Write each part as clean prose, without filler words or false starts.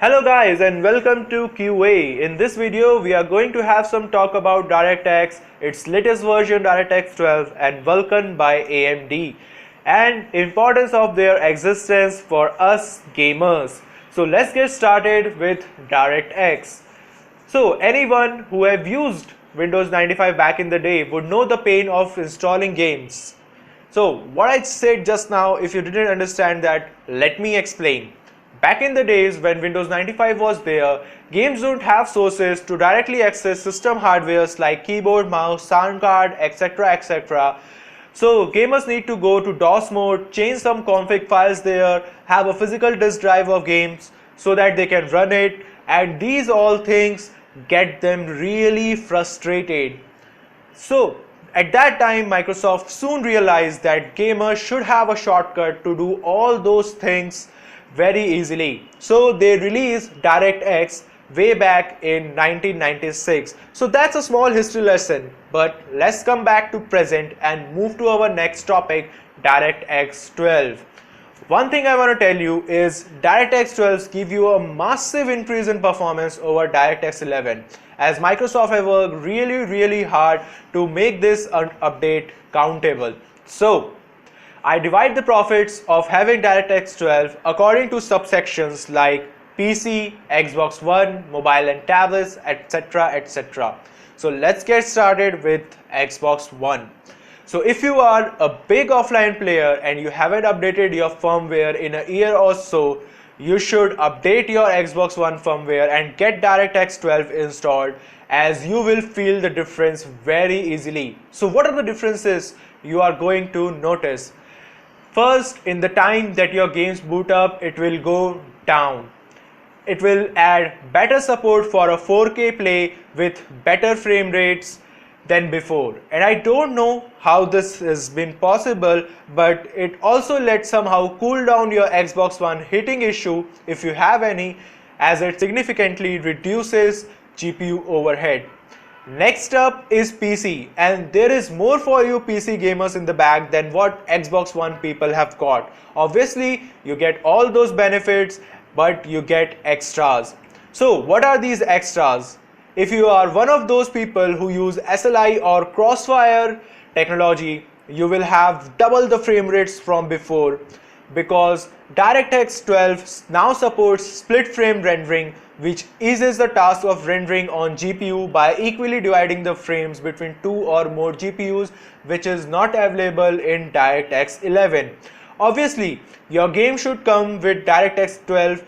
Hello guys and welcome to QA. In this video we are going to have some talk about DirectX, its latest version DirectX12 and VulKan by AMD and importance of their existence for us gamers. So let's get started with DirectX. So anyone who have used Windows 95 back in the day would know the pain of installing games. So what I said just now, if you didn't understand that, let me explain. Back in the days when Windows 95 was there, games don't have sources to directly access system hardwares like keyboard, mouse, sound card, etc. So gamers need to go to DOS mode, change some config files there, have a physical disk drive of games so that they can run it, and these all things get them really frustrated. So at that time Microsoft soon realized that gamers should have a shortcut to do all those things very easily. So they released DirectX way back in 1996. So that's a small history lesson, but let's come back to present and move to our next topic, DirectX 12. One thing I want to tell you is DirectX 12 give you a massive increase in performance over DirectX 11, as Microsoft have worked really hard to make this update countable. So I divide the profits of having DirectX 12 according to subsections like PC, Xbox One, mobile and tablets, etc. So let's get started with Xbox One. So if you are a big offline player and you haven't updated your firmware in a year or so, you should update your Xbox One firmware and get DirectX 12 installed, as you will feel the difference very easily. So what are the differences you are going to notice? First, in the time that your games boot up, it will go down. It will add better support for a 4K play with better frame rates than before. And I don't know how this has been possible, but it also let somehow cool down your Xbox One heating issue if you have any, as it significantly reduces GPU overhead. Next up is PC, and there is more for you PC gamers in the bag than what Xbox One people have got. Obviously, you get all those benefits, but you get extras. So what are these extras? If you are one of those people who use SLI or Crossfire technology, you will have double the frame rates from before, because DirectX 12 now supports split frame rendering, which eases the task of rendering on GPU by equally dividing the frames between two or more GPUs, which is not available in DirectX 11. Obviously, your game should come with DirectX 12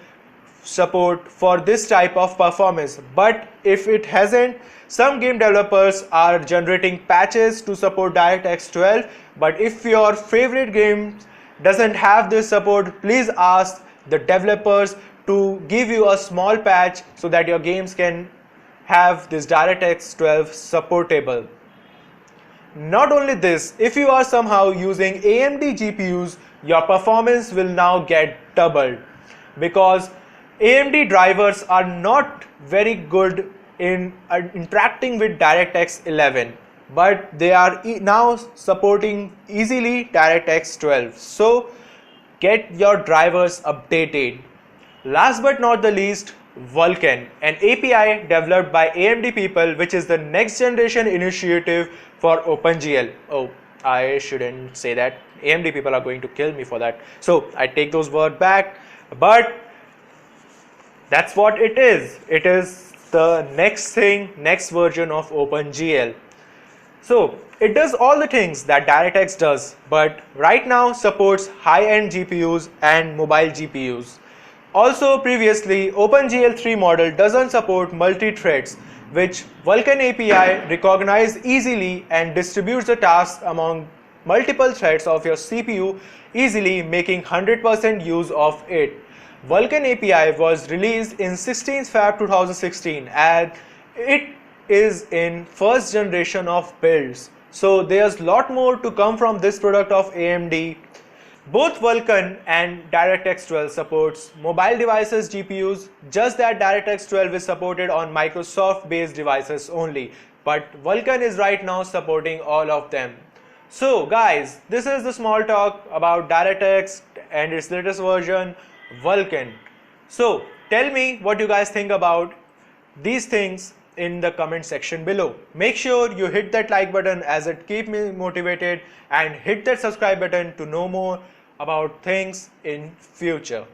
support for this type of performance, but if it hasn't, some game developers are generating patches to support DirectX 12. But if your favorite game doesn't have this support, please ask the developers to give you a small patch so that your games can have this DirectX 12 supportable. Not only this, if you are somehow using AMD GPUs, your performance will now get doubled, because AMD drivers are not very good in interacting with DirectX 11, but they are now supporting easily DirectX 12. So get your drivers updated. Last but not the least, VulKan, an API developed by AMD people, which is the next generation initiative for OpenGL. Oh, I shouldn't say that. AMD people are going to kill me for that. So I take those words back, but that's what it is. It is the next thing, next version of OpenGL. So it does all the things that DirectX does, but right now supports high-end GPUs and mobile GPUs. Also previously, OpenGL 3 model doesn't support multi-threads, which VulKan API recognizes easily and distributes the tasks among multiple threads of your CPU easily, making 100% use of it. VulKan API was released in 16th Feb 2016 and it is in first generation of builds. So there's a lot more to come from this product of AMD. Both VulKan and DirectX 12 supports mobile devices GPUs, just that DirectX 12 is supported on Microsoft based devices only, but VulKan is right now supporting all of them. So guys, this is the small talk about DirectX and its latest version, VulKan. So tell me what you guys think about these things in the comment section below. Make sure you hit that like button as it keeps me motivated, and hit that subscribe button to know more about things in future.